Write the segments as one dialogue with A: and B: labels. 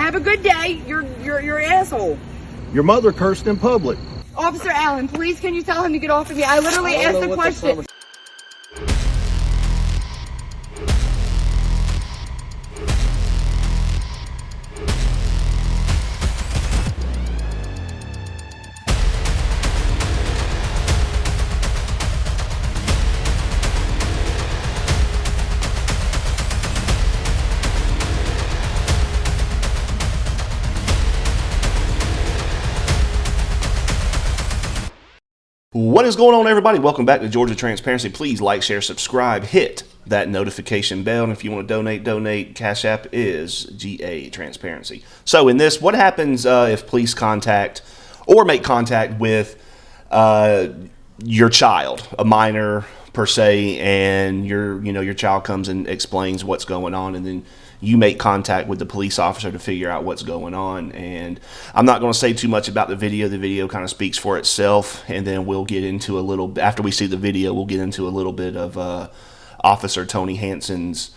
A: Have a good day. You're an asshole.
B: Your mother cursed in public.
A: Officer Allen, please can you tell him to get off of me? I literally asked a question.
C: What is going on, everybody? Welcome back to Georgia Transparency. Please like, share, subscribe, hit that notification bell, and if you want to donate. Cash App is GA Transparency. So in this, what happens if police contact or make contact with your child, a minor per se, and your child comes and explains what's going on, and then you make contact with the police officer to figure out what's going on. And I'm not going to say too much about the video. The video kind of speaks for itself, and then we'll get into a little, after we see the video, we'll get into a little bit of Officer Tony Hanson's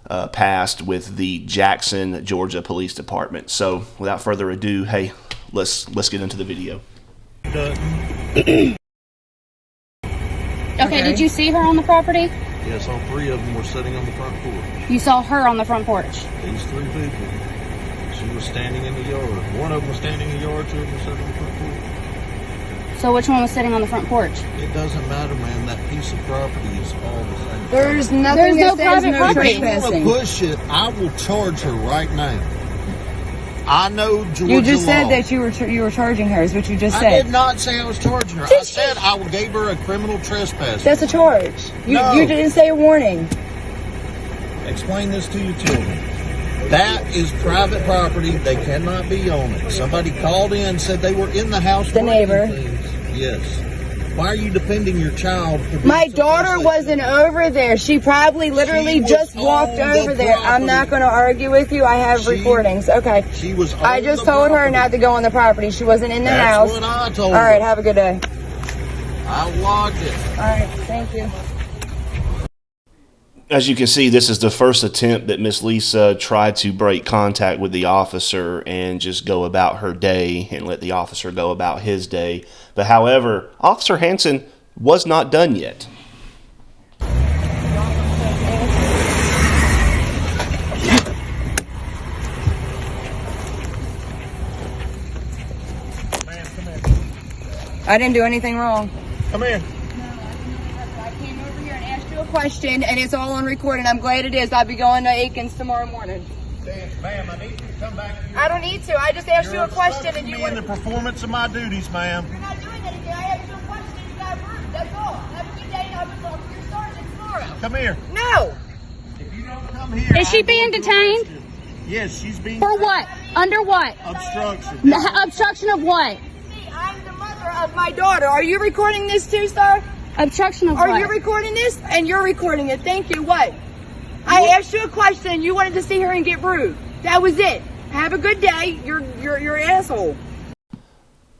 C: past with the Jackson, Georgia Police Department. So without further ado, hey, let's get into the video.
D: Okay, did you see her on the property?
B: Yes, all three of them were sitting on the front porch.
D: You saw her on the front porch?
B: These three people. She was standing in the yard. One of them was standing in the yard, two of them were sitting on the front porch.
D: So which one was sitting on the front porch?
B: It doesn't matter, man. That piece of property is all the same.
A: There's nothing
D: There's no
A: that says
D: private
A: no
D: property.
B: If you want
A: trespassing.
B: to push it, I will charge her right now. I know Georgia
A: You just said
B: law.
A: that you were charging her, is what you just
B: I
A: said.
B: did not say I was charging her. I said I gave her a criminal trespass.
A: That's a charge. You didn't say a warning.
B: Explain this to your children. That is private property. They cannot be on it. Somebody called in, said they were in the house.
A: The neighbor.
B: Things. Yes. Why are you defending your child?
A: My daughter wasn't over there. She probably literally just walked over there. I'm not going to argue with you. I have recordings. Okay.
B: She was.
A: I just told her not to go on the property. She wasn't in the house.
B: That's what I told her.
A: All right. Have a good day.
B: I logged it.
A: All right. Thank you.
C: As you can see, this is the first attempt that Miss Lisa tried to break contact with the officer and just go about her day and let the officer go about his day. But however, Officer Hanson was not done yet.
A: I didn't do anything wrong.
B: Come here.
A: I came over here and asked you a question, and it's all on recording. I'm glad it is. I'll be going to Aikens tomorrow morning.
B: Ma'am, I need you to come back here.
A: I don't need to. I just asked you a question, and you
B: in the performance of my duties, ma'am.
A: You're not doing anything. I asked you a question, and you got rude. That's all. Have a good day, and I will talk to your sergeant tomorrow.
B: Come here.
A: No.
B: If you don't come here,
D: Is she being detained?
B: Yes, she's being.
D: For what? Under what?
B: Obstruction.
D: Obstruction of what?
A: See, I'm the mother of my daughter. Are you recording this too, sir?
D: Obstruction of
A: Are
D: what?
A: you recording this? And you're recording it. Thank you. What? I asked you a question, and you wanted to see her and get rude. That was it. Have a good day. You're an asshole.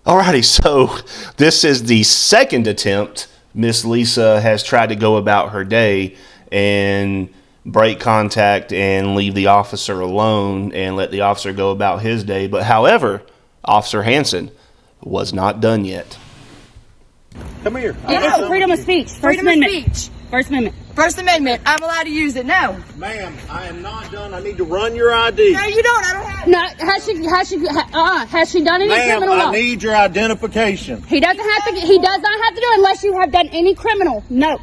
C: Alrighty, so this is the second attempt Miss Lisa has tried to go about her day and break contact and leave the officer alone and let the officer go about his day. But however, Officer Hanson was not done yet.
B: Come here.
D: It's freedom of speech. First
A: Freedom
D: Amendment.
A: of speech.
D: First Amendment.
A: First Amendment. I'm allowed to use it. No.
B: Ma'am, I am not done. I need to run your ID.
A: No, you don't. I don't have it.
D: No, has she done any
B: Ma'am,
D: criminal
B: I
D: law?
B: need your identification.
D: He does not have to do it unless you have done any criminal. No.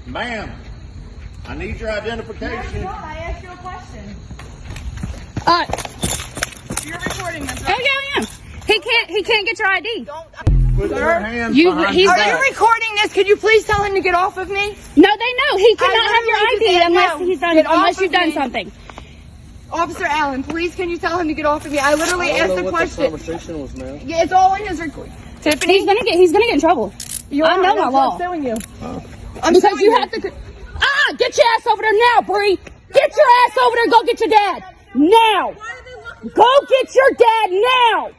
B: Ma'am, I need your identification.
A: No, I asked you a question. You're recording this,
D: Oh
A: right?
D: yeah, I am. He can't get your ID.
B: Put your hands
D: You-
B: behind
D: he's-
B: your
A: Are you
B: back.
A: recording this? Could you please tell him to get off of me?
D: No, they know he cannot have your
A: literally
D: ID
A: just
D: unless
A: said no.
D: he's done
A: Get off
D: unless
A: of
D: you've done
A: me.
D: something.
A: Officer Allen, please can you tell him to get off of me? I literally asked the question.
B: conversation was, ma'am.
A: Yeah, it's all in his record. Tiffany,
D: He's gonna get in trouble. I know my law.
A: I'm suing you.
D: Because
A: suing
D: you have to. Get your ass over there now, Bree. Get your ass over there. Go get your dad now. Go get your dad now.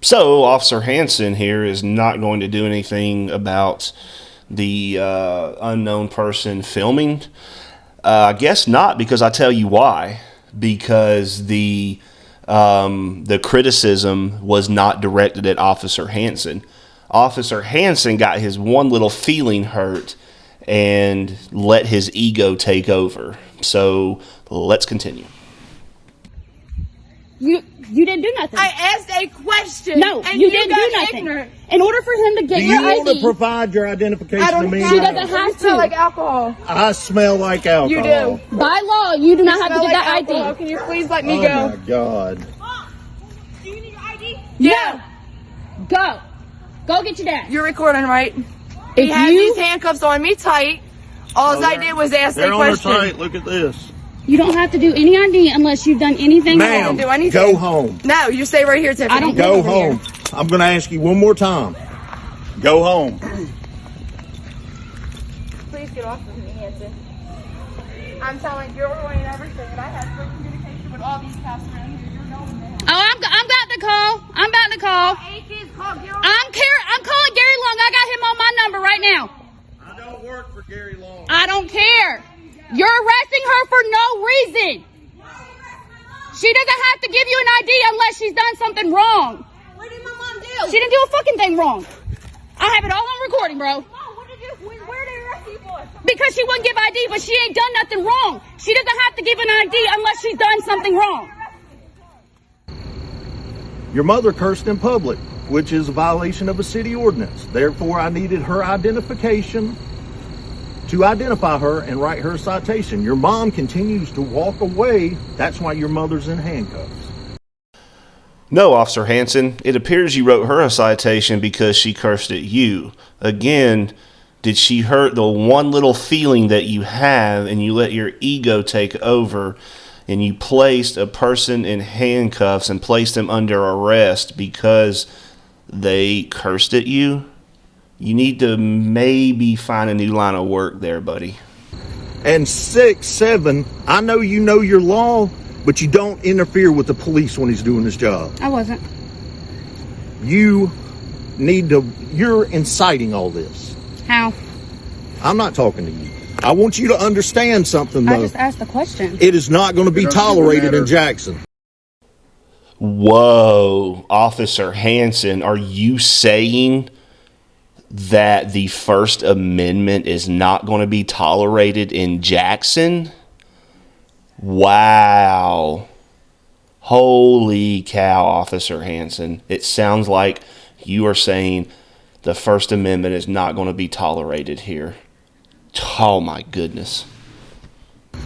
C: So Officer Hanson here is not going to do anything about the unknown person filming. I guess not, because I tell you why. Because the criticism was not directed at Officer Hanson. Officer Hanson got his one little feeling hurt and let his ego take over. So let's continue.
D: You didn't do nothing.
A: I asked a question.
D: No,
A: and
D: you didn't do
A: got
D: nothing.
A: ignorant.
D: In order for him to get
E: Do
D: your
E: you want
D: ID,
E: to provide your identification
A: I
E: to
A: don't
E: me?
A: have
D: she
A: to.
D: doesn't have
A: You smell
D: to.
A: like alcohol.
E: I smell like alcohol.
A: You do.
D: By law, you do not have to
A: Smell
D: get
A: like
D: that
A: alcohol.
D: ID.
A: Can you please let me
E: Oh
A: go?
E: my God.
A: Do you need your ID?
D: Yeah. Go get your dad.
A: You're recording, right?
D: If
A: He has
D: you
A: these handcuffs on me tight. All I did was ask
E: They're
A: a
E: on her
A: question.
E: tight. Look at this.
D: you don't have to do any ID unless you've done anything
E: Ma'am,
D: wrong.
A: do anything.
E: go home.
A: No, you stay right here, Tiffany.
D: I don't
E: Go
D: over
E: home. I'm going to ask you one more time. Go home.
A: Please get off of me, Hanson. I'm telling you're ruining everything, and I have good communication with all these cops around here. You're knowing that.
D: Oh, I'm about to call. I'm about to call. I'm calling Gary Long. I got him on my number right now.
E: I don't work for Gary Long.
D: I don't care. You're arresting her for no reason. She doesn't have to give you an ID unless she's done something wrong.
A: What did my mom do?
D: She didn't do a fucking thing wrong. I have it all on recording, bro.
A: Mom, what did you? Where did they arrest you for?
D: Because she wouldn't give ID, but she ain't done nothing wrong. She doesn't have to give an ID unless she's done something wrong.
E: Your mother cursed in public, which is a violation of a city ordinance. Therefore, I needed her identification to identify her and write her a citation. Your mom continues to walk away. That's why your mother's in handcuffs.
C: No, Officer Hanson, it appears you wrote her a citation because she cursed at you. Again, did she hurt the one little feeling that you have and you let your ego take over and you placed a person in handcuffs and placed them under arrest because they cursed at you? You need to maybe find a new line of work there, buddy.
E: And 6, 7, I know you know your law, but you don't interfere with the police when he's doing his job.
D: I wasn't.
E: You're inciting all this.
D: How?
E: I'm not talking to you. I want you to understand something,
D: I
E: though.
D: just asked the question.
E: It is not going to be tolerated in Jackson.
C: Whoa, Officer Hanson, are you saying that the First Amendment is not going to be tolerated in Jackson? Wow. Holy cow, Officer Hanson. It sounds like you are saying the First Amendment is not going to be tolerated here. Oh my goodness.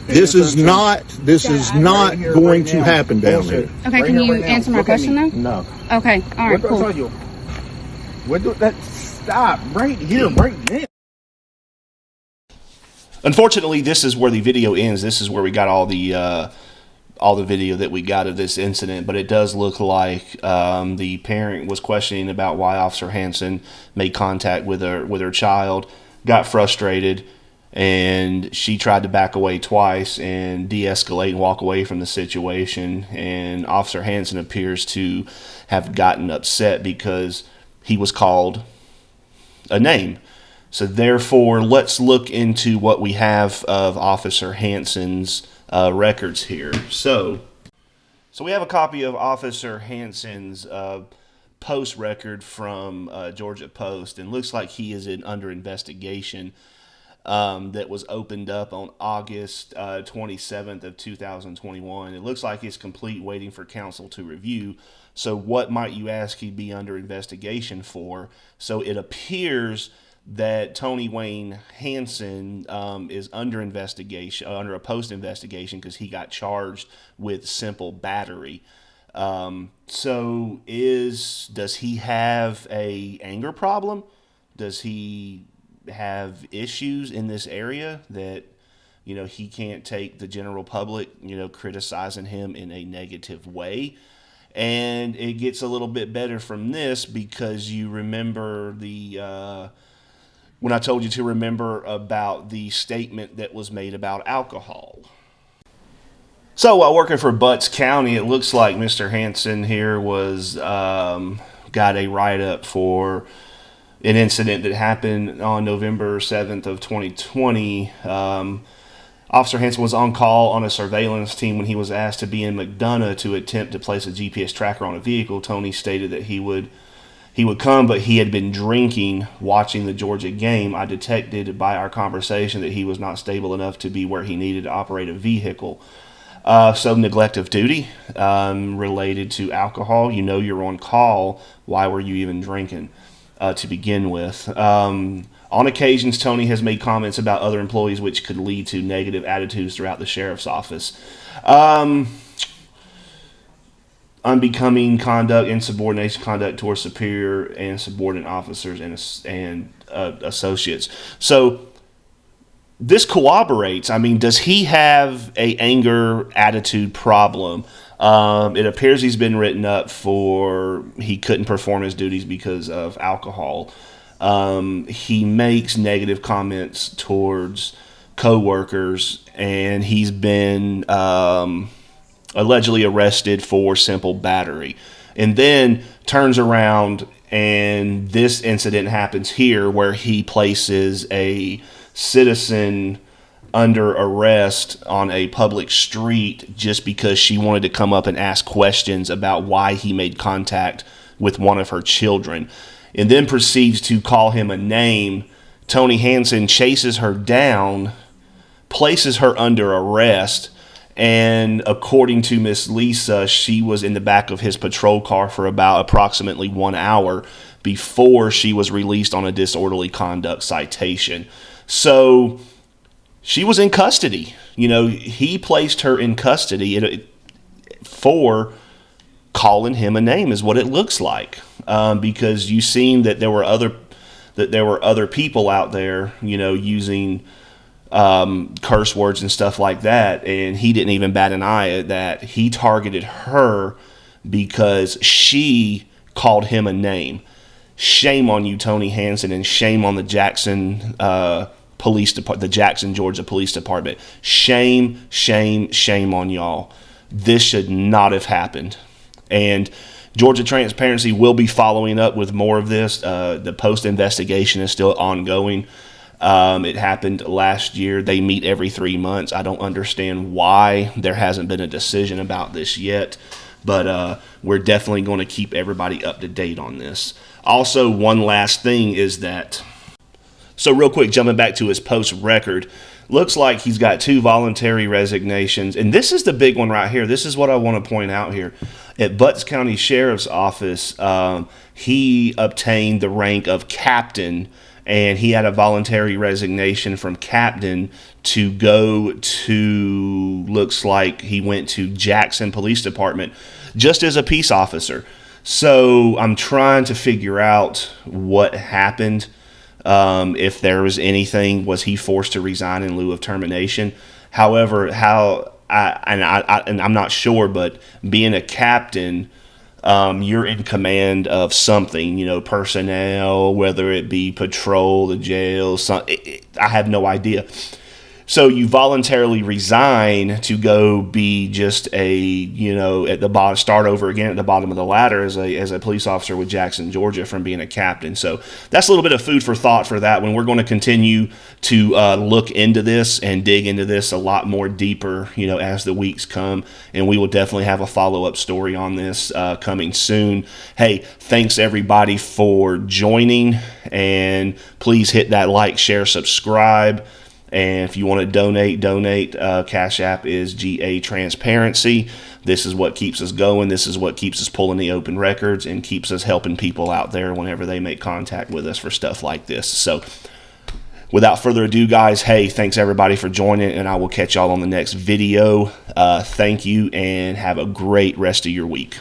E: This is not going to happen down there.
D: Okay, can you answer my question though?
E: No.
D: Okay, all right, cool.
E: What do that? Stop right here, right now.
C: Unfortunately, this is where the video ends. This is where we got all the video that we got of this incident. But it does look like the parent was questioning about why Officer Hanson made contact with her child, got frustrated, and she tried to back away twice and de-escalate and walk away from the situation. And Officer Hanson appears to have gotten upset because he was called a name. So therefore, let's look into what we have of Officer Hanson's records here. So we have a copy of Officer Hanson's post record from Georgia Post, and looks like he is under investigation that was opened up on August 27th of 2021. It looks like it's complete, waiting for counsel to review. So what might you ask he'd be under investigation for? So it appears that Tony Wayne Hanson is under investigation, under a post investigation, because he got charged with simple battery. So does he have a anger problem? Does he have issues in this area that, he can't take the general public, criticizing him in a negative way? And it gets a little bit better from this, because you remember when I told you to remember about the statement that was made about alcohol. So while working for Butts County, it looks like Mr. Hanson here was got a write-up for an incident that happened on November 7th of 2020 Officer Hanson was on call on a surveillance team when he was asked to be in McDonough to attempt to place a GPS tracker on a vehicle. Tony stated that he would come, but he had been drinking watching the Georgia game. I detected by our conversation that he was not stable enough to be where he needed to operate a vehicle. So neglect of duty related to alcohol. You know you're on call. Why were you even drinking to begin with? On occasions, Tony has made comments about other employees which could lead to negative attitudes throughout the sheriff's office. Unbecoming conduct, insubordination conduct towards superior and subordinate officers and associates. So this corroborates. I mean, does he have a anger attitude problem? It appears he's been written up for he couldn't perform his duties because of alcohol. He makes negative comments towards co-workers, and he's been allegedly arrested for simple battery. And then turns around, and this incident happens here where he places a citizen under arrest on a public street just because she wanted to come up and ask questions about why he made contact with one of her children, and then proceeds to call him a name. Tony Hanson chases her down, places her under arrest, and according to Miss Lisa, she was in the back of his patrol car for about approximately 1 hour before she was released on a disorderly conduct citation. So she was in custody. You know, he placed her in custody for calling him a name is what it looks like. Because you seen that there were other people out there, you know, using curse words and stuff like that, and he didn't even bat an eye at that. He targeted her because she called him a name. Shame on you, Tony Hanson, and shame on the Jackson police department, the Jackson, Georgia Police Department. Shame, shame, shame on y'all. This should not have happened. And Georgia Transparency will be following up with more of this. The post investigation is still ongoing. It happened last year. They meet every 3 months. I don't understand why there hasn't been a decision about this yet, but we're definitely going to keep everybody up to date on this. Also, one last thing is that, so real quick, jumping back to his post record, looks like he's got 2 voluntary resignations, and this is the big one right here. This is what I want to point out here. At Butts County Sheriff's Office, he obtained the rank of captain, and he had a voluntary resignation from captain to go to, looks like he went to Jackson Police Department just as a peace officer. So I'm trying to figure out what happened. If there was anything, was he forced to resign in lieu of termination? However, I'm not sure, but being a captain, you're in command of something, you know, personnel, whether it be patrol, the jail, I have no idea. So you voluntarily resign to go be just a, you know, at the bottom, start over again at the bottom of the ladder as a police officer with Jackson, Georgia, from being a captain. So that's a little bit of food for thought for that one. We're going to continue to look into this and dig into this a lot more deeper, you know, as the weeks come, and we will definitely have a follow-up story on this coming soon. Hey, thanks everybody for joining, and please hit that like, share, subscribe. And if you want to donate. Cash App is GA Transparency. This is what keeps us going. This is what keeps us pulling the open records and keeps us helping people out there whenever they make contact with us for stuff like this. So without further ado, guys, hey, thanks everybody for joining, and I will catch y'all on the next video. Thank you, and have a great rest of your week.